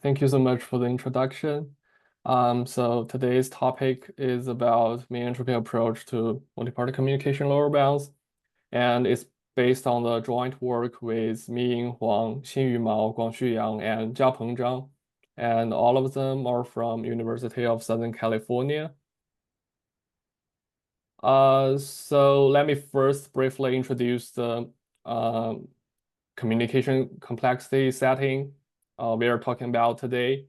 Thank you so much for the introduction. So today's topic is about Min-Entropy approach to multi-party communication lower bounds, and it's based on the joint work with Mi-Ying, Huang, Xinyu Mao, Guangxu Yang, and Jiapeng Zhang, and all of them are from University of Southern California. So let me first briefly introduce the communication complexity setting we are talking about today.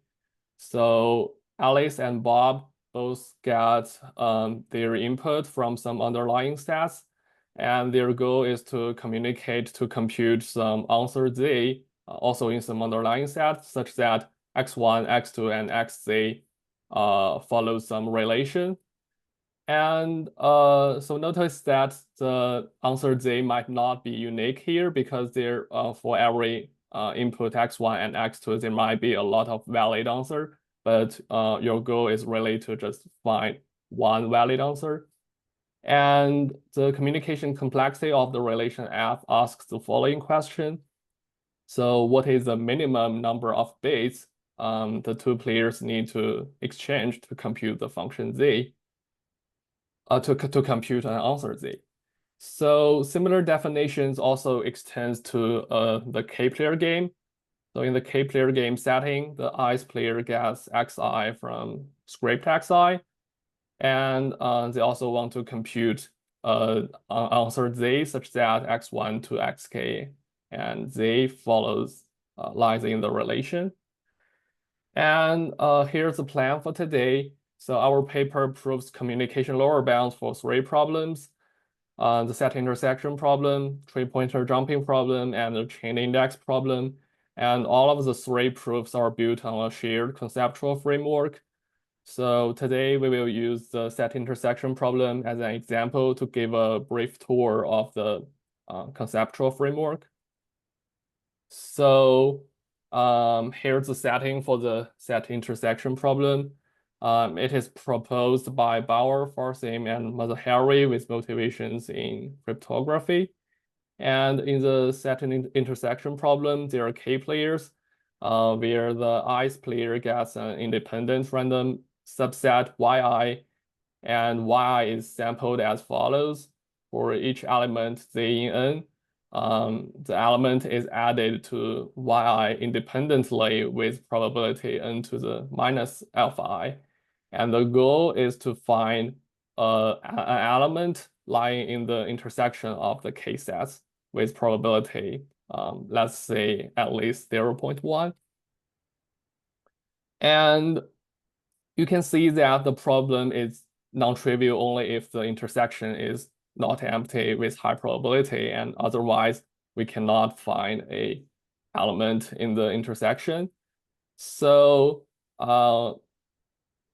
So Alice and Bob both get their input from some underlying stats, and their goal is to communicate to compute some answer z, also in some underlying stats, such that x1, x2, and xz follow some relation. And so notice that the answer z might not be unique here because there for every input x1 and x2, there might be a lot of valid answer, but your goal is really to just find one valid answer. And the communication complexity of the relation F asks the following question. So what is the minimum number of bits the two players need to exchange to compute the function z? To compute an answer z. So similar definitions also extends to the k-player game. So in the k-player game setting, the ice player gets xi from scraped xi, and they also want to compute answer z such that x1 to xk and z follows lies in the relation. And here's the plan for today. So our paper proves communication lower bounds for three problems: the set intersection problem, tree pointer jumping problem, and the chain index problem. And all of the three proofs are built on a shared conceptual framework. So today we will use the set intersection problem as an example to give a brief tour of the conceptual framework. So here's the setting for the set intersection problem. It is proposed by Bauer, Farsim, and Mazahari with motivations in cryptography. And in the set intersection problem, there are k players, where the ith player gets an independent random subset yi, and yi is sampled as follows. For each element z in n, the element is added to yi independently with probability n to the minus alpha I. And the goal is to find an element lying in the intersection of the k sets with probability, let's say at least 0.1. And you can see that the problem is non-trivial only if the intersection is not empty with high probability, and otherwise we cannot find a element in the intersection. So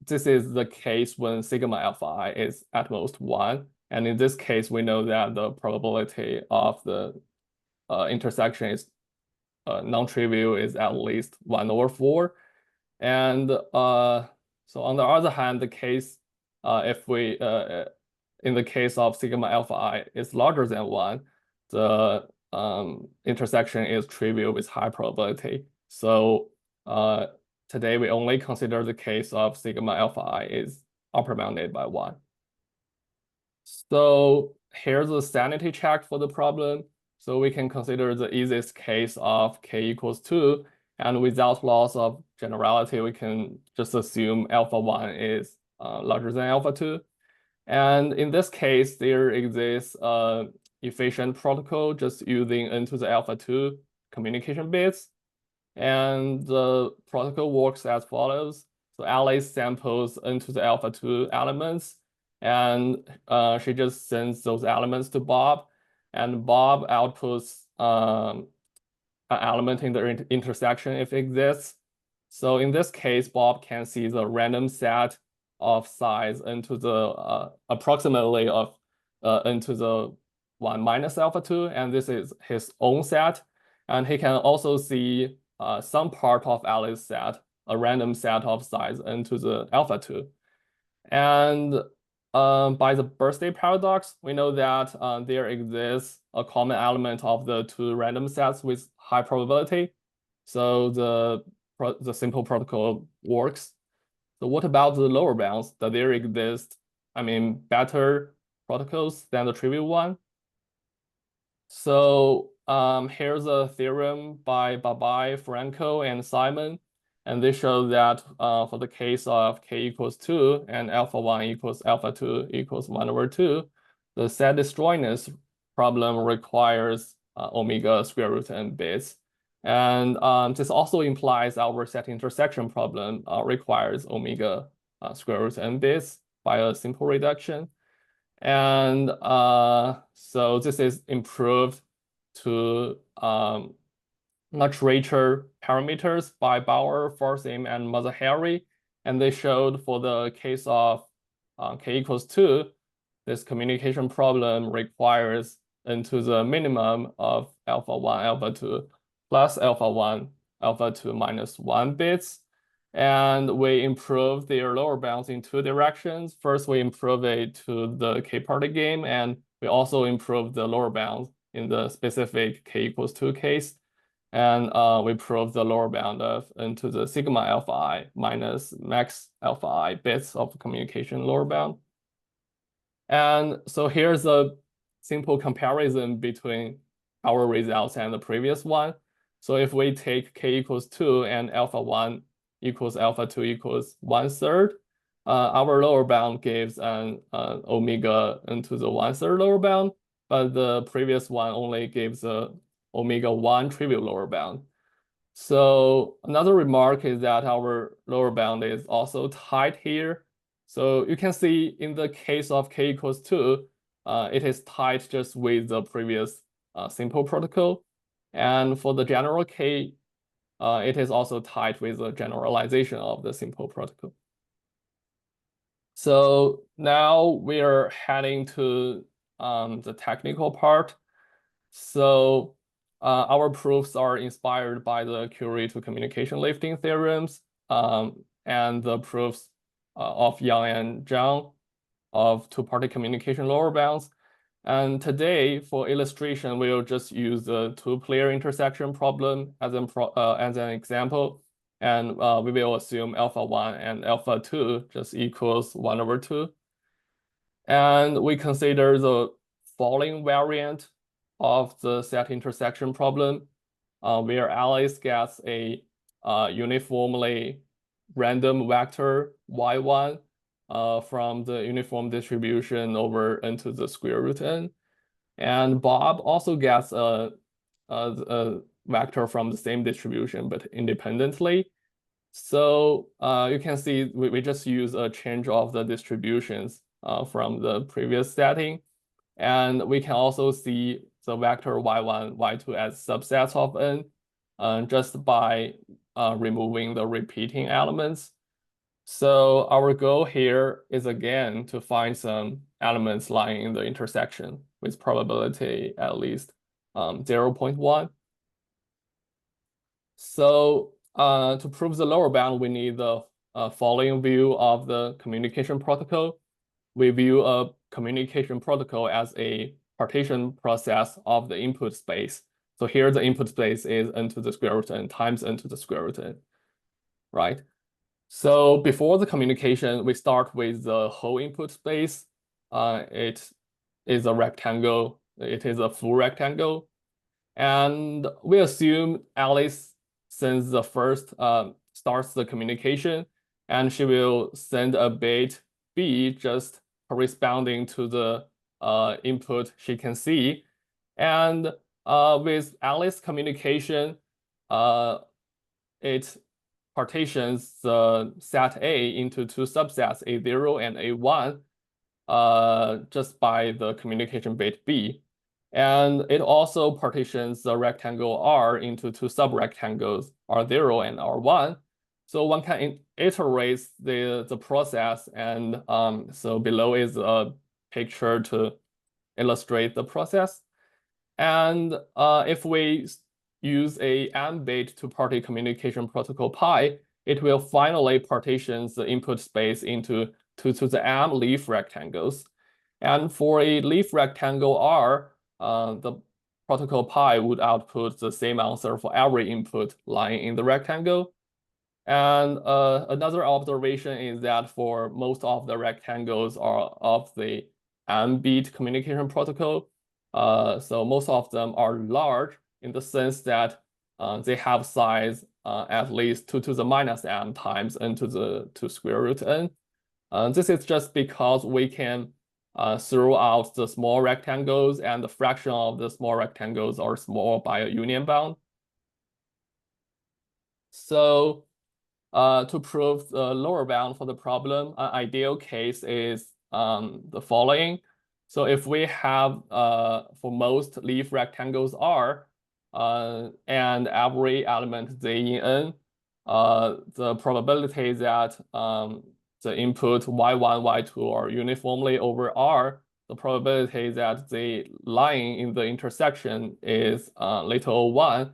this is the case when sigma alpha I is at most 1. And in this case, we know that the probability of the intersection is non-trivial is at least 1/4. And so on the other hand, the case if we in the case of sigma alpha I is larger than 1, the intersection is trivial with high probability. So today we only consider the case of sigma alpha I is upper bounded by 1. So here's the sanity check for the problem. So we can consider the easiest case of k equals 2, and without loss of generality, we can just assume alpha 1 is larger than alpha 2. And in this case, there exists an efficient protocol just using n to the alpha 2 communication bits. And the protocol works as follows. So Alice samples n to the alpha 2 elements, and she just sends those elements to Bob, and Bob outputs an element in the intersection if it exists. So in this case, Bob can see the random set of size n to the approximately of n to the 1 minus alpha 2, and this is his own set. And he can also see some part of Alice's set, a random set of size n to the alpha 2. And by the birthday paradox, we know that there exists a common element of the two random sets with high probability. So the the simple protocol works. So what about the lower bounds? Does there exist, better protocols than the trivial one? So here's a theorem by Babai, Franco, and Simon. And they show that for the case of k equals 2 and alpha 1 equals alpha 2 equals 1/2, the set disjointness problem requires omega square root n bits. And this also implies our set intersection problem requires omega square root n bits by a simple reduction. And so this is improved to much richer parameters by Bauer, Forsyth, and Mazahari. And they showed for the case of k equals 2, this communication problem requires n to the minimum of alpha 1, alpha 2 plus alpha 1, alpha 2 minus 1 bits. And we improve their lower bounds in two directions. First, we improve it to the k-party game, and we also improve the lower bounds in the specific k equals 2 case. And we prove the lower bound of n to the sigma alpha I minus max alpha I bits of communication lower bound. And so here's a simple comparison between our results and the previous one. So if we take k equals 2 and alpha 1 equals alpha 2 equals 1/3, our lower bound gives an omega n to the 1/3 lower bound, but the previous one only gives a omega 1 trivial lower bound. So another remark is that our lower bound is also tight here. So you can see in the case of k equals 2, it is tight just with the previous simple protocol. And for the general k, it is also tight with the generalization of the simple protocol. So now we are heading to the technical part. So our proofs are inspired by the Curie to communication lifting theorems and the proofs of Yang and Zhang of two-party communication lower bounds. And today, for illustration, we'll just use the two-player intersection problem as an example. And we will assume alpha 1 and alpha 2 just equals 1/2. And we consider the following variant of the set intersection problem, where Alice gets a uniformly random vector y1 from the uniform distribution over n to the square root n. And Bob also gets a vector from the same distribution, but independently. So you can see we just use a change of the distributions from the previous setting. And we can also see the vector y1, y2 as subsets of n just by removing the repeating elements. So our goal here is again to find some elements lying in the intersection with probability at least 0.1. So to prove the lower bound, we need the following view of the communication protocol. We view a communication protocol as a partition process of the input space. So here the input space is n to the square root n times n to the square root n, right? So before the communication, we start with the whole input space. It is a rectangle. It is a full rectangle. And we assume Alice sends the first, starts the communication, and she will send a bit B just corresponding to the input she can see. And with Alice communication, it partitions the set A into two subsets, A0 and A1, just by the communication bit B. And it also partitions the rectangle R into two subrectangles, R0 and R1. So one can iterate the process. And so below is a picture to illustrate the process. And if we use a m-bit two-party communication protocol pi, it will finally partition the input space into 2 to the m leaf rectangles. And for a leaf rectangle R, the protocol pi would output the same answer for every input lying in the rectangle. And another observation is that for most of the rectangles are of the M-bit communication protocol. So most of them are large in the sense that they have size at least 2 to the minus m times n to the square root n. This is just because we can throw out the small rectangles, and the fraction of the small rectangles are small by a union bound. So to prove the lower bound for the problem, an ideal case is the following. So if we have for most leaf rectangles R and every element Z in N, the probability that the input Y1, Y2 are uniformly over R, the probability that they lying in the intersection is little o1,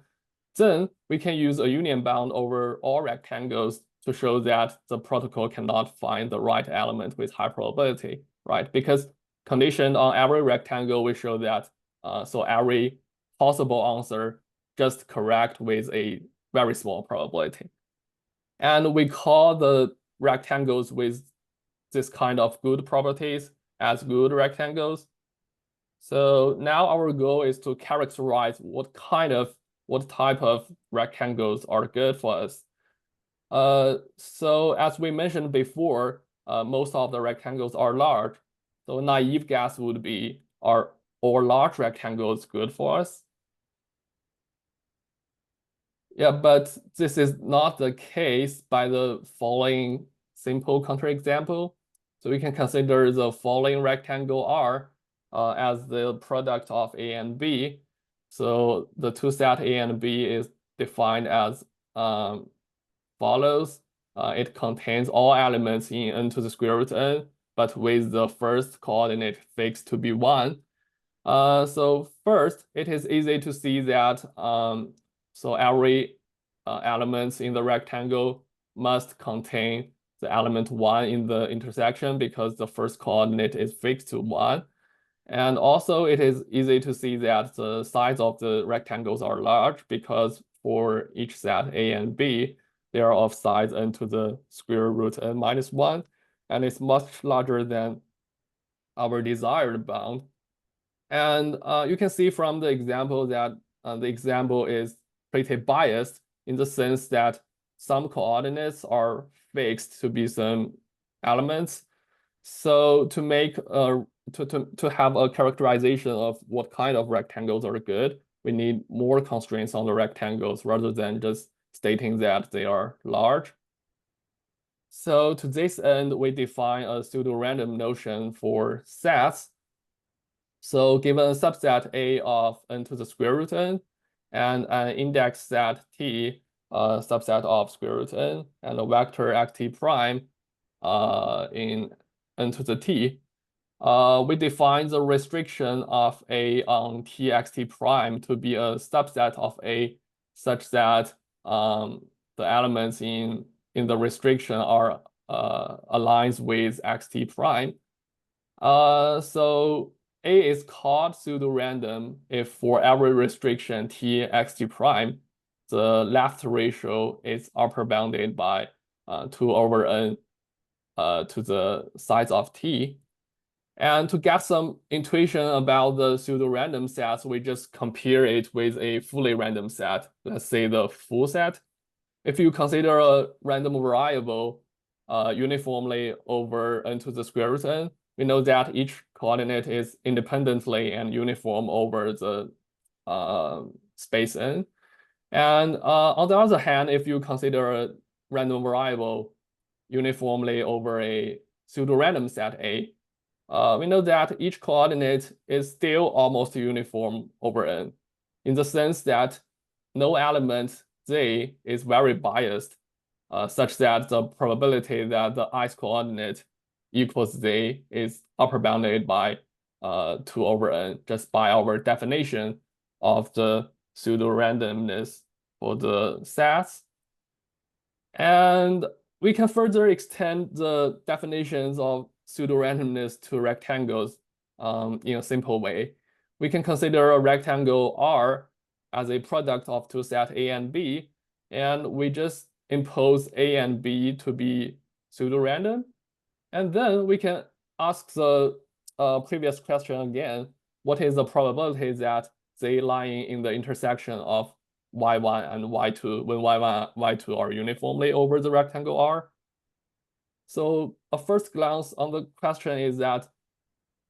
then we can use a union bound over all rectangles to show that the protocol cannot find the right element with high probability, right? Because conditioned on every rectangle, we show that so every possible answer just correct with a very small probability. And we call the rectangles with this kind of good properties as good rectangles. So now our goal is to characterize what type of rectangles are good for us. So as we mentioned before, most of the rectangles are large. So naive guess would be, are all large rectangles good for us? Yeah, but this is not the case by the following simple counterexample. So we can consider the following rectangle R as the product of A and B. So the two set A and B is defined as follows. It contains all elements in n to the square root n, but with the first coordinate fixed to be 1. So first, it is easy to see that so every element in the rectangle must contain the element 1 in the intersection because the first coordinate is fixed to 1. And also, it is easy to see that the size of the rectangles are large because for each set A and B, they are of size n to the square root n minus 1, and it's much larger than our desired bound. And you can see from the example that the example is pretty biased in the sense that some coordinates are fixed to be some elements. So to make to have a characterization of what kind of rectangles are good, we need more constraints on the rectangles rather than just stating that they are large. So to this end, we define a pseudo-random notion for sets. So given a subset A of n to the square root n and an index set T, subset of square root n, and a vector xt prime in n to the T, we define the restriction of A on txt prime to be a subset of A such that the elements in the restriction are aligns with xt prime. So A is called pseudo-random if for every restriction T xt prime, the left ratio is upper bounded by 2 over n to the size of T. And to get some intuition about the pseudo-random sets, we just compare it with a fully random set, let's say the full set. If you consider a random variable uniformly over n to the square root n, we know that each coordinate is independently and uniform over the space n. And on the other hand, if you consider a random variable uniformly over a pseudo-random set A, we know that each coordinate is still almost uniform over n, in the sense that no element Z is very biased, such that the probability that the ith coordinate equals Z is upper bounded by 2 over n, just by our definition of the pseudo-randomness for the sets. And we can further extend the definitions of pseudo-randomness to rectangles in a simple way. We can consider a rectangle R as a product of two sets A and B, and we just impose A and B to be pseudo-random. And then we can ask the previous question again. What is the probability that they lying in the intersection of y1 and y2 when y1 and y2 are uniformly over the rectangle R? So a first glance on the question is that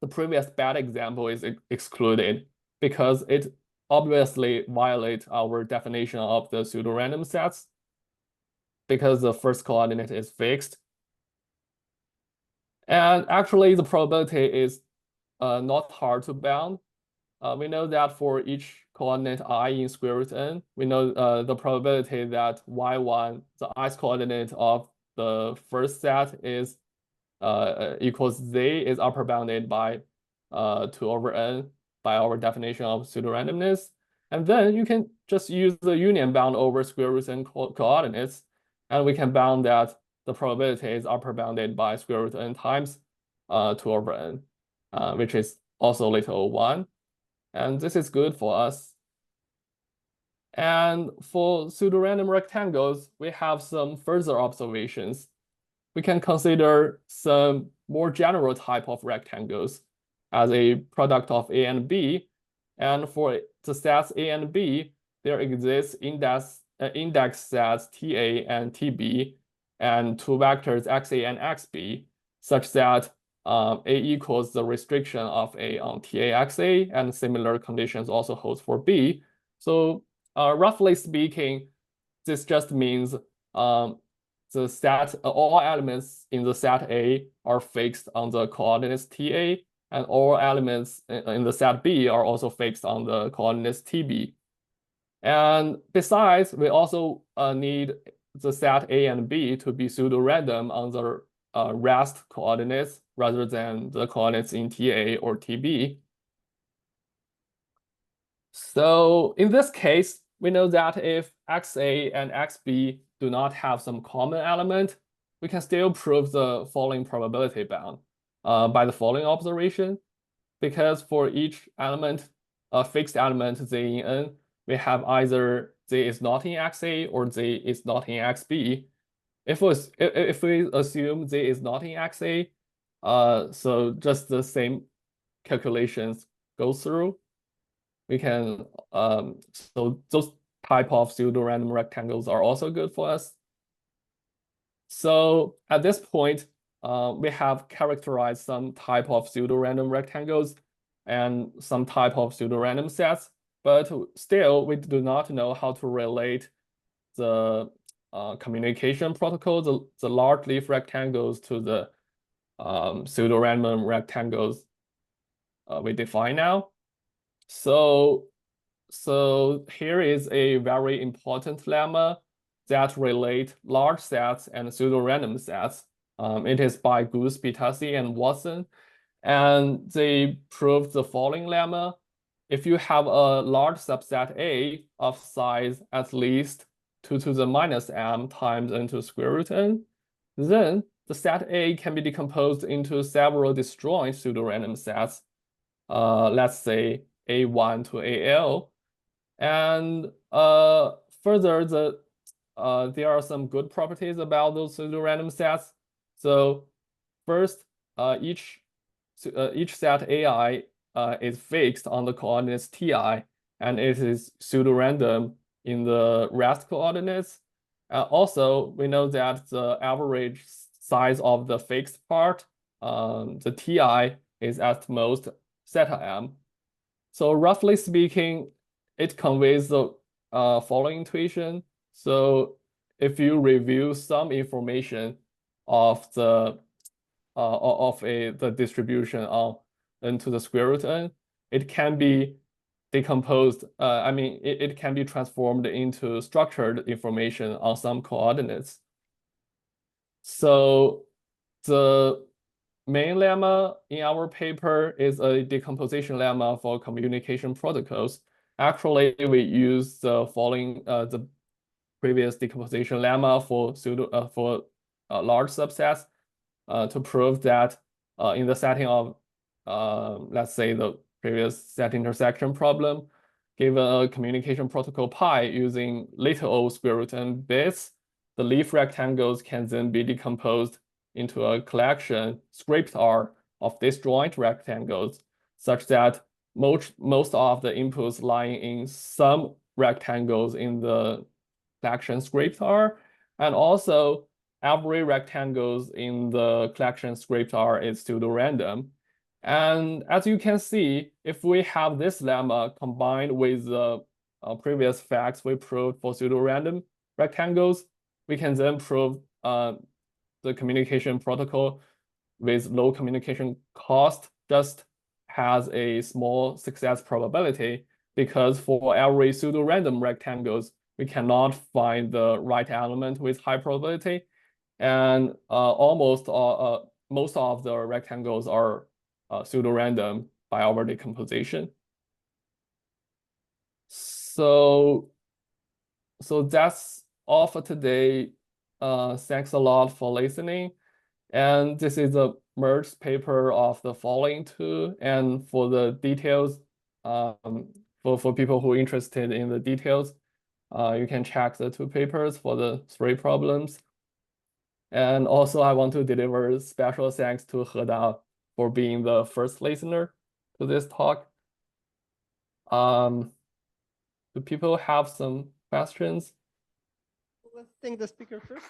the previous bad example is excluded because it obviously violates our definition of the pseudo-random sets because the first coordinate is fixed. And actually, the probability is not hard to bound. We know that for each coordinate I in square root n, we know the probability that y1, the ith coordinate of the first set is equals z is upper bounded by 2 over n by our definition of pseudo-randomness. And then you can just use the union bound over square root n coordinates, and we can bound that the probability is upper bounded by square root n times 2 over n, which is also little 1. And this is good for us. And for pseudo-random rectangles, we have some further observations. We can consider some more general type of rectangles as a product of A and B. And for the sets A and B, there exists index sets TA and TB and two vectors XA and XB, such that A equals the restriction of A on TAXA, and similar conditions also hold for B. So roughly speaking, this just means the set, all elements in the set A are fixed on the coordinates TA, and all elements in the set B are also fixed on the coordinates TB. And besides, we also need the set A and B to be pseudo-random on the rest coordinates rather than the coordinates in TA or TB. So in this case, we know that if XA and XB do not have some common element, we can still prove the following probability bound by the following observation. Because for each element, a fixed element Z in N, we have either Z is not in XA or Z is not in XB. If we assume Z is not in XA, so just the same calculations go through, we can, so those type of pseudo-random rectangles are also good for us. So at this point, we have characterized some type of pseudo-random rectangles and some type of pseudo-random sets, but still we do not know how to relate the communication protocol, the large leaf rectangles to the pseudo-random rectangles we define now. So here is a very important lemma that relate large sets and pseudo-random sets. It is by Goose, Bitasi, and Watson. And they proved the following lemma. If you have a large subset A of size at least 2 to the minus m times n to the square root n, then the set A can be decomposed into several disjoint pseudo-random sets, let's say A1 to AL. And further, there are some good properties about those pseudo-random sets. So first, each set AI is fixed on the coordinates Ti, and it is pseudo-random in the rest coordinates. Also, we know that the average size of the fixed part, the Ti, is at most zeta m. So roughly speaking, it conveys the following intuition. So if you review some information of the distribution on n to the square root n, it can be decomposed. It can be transformed into structured information on some coordinates. So the main lemma in our paper is a decomposition lemma for communication protocols. Actually, we use the following the previous decomposition lemma for large subsets to prove that in the setting of let's say the previous set intersection problem, given a communication protocol pi using little o square root n bits, the leaf rectangles can then be decomposed into a collection script R of disjoint rectangles, such that most of the inputs lying in some rectangles in the collection script R, and also every rectangles in the collection script R is pseudo-random. And as you can see, if we have this lemma combined with the previous facts we proved for pseudo-random rectangles, we can then prove the communication protocol with low communication cost just has a small success probability, because for every pseudo-random rectangles, we cannot find the right element with high probability. And most of the rectangles are pseudo-random by our decomposition. So that's all for today. Thanks a lot for listening. And this is a merged paper of the following two. And for the details, for people who are interested in the details, you can check the two papers for the 3 problems. And also, I want to deliver special thanks to Heda for being the first listener to this talk. Do people have some questions? Let's thank the speaker first.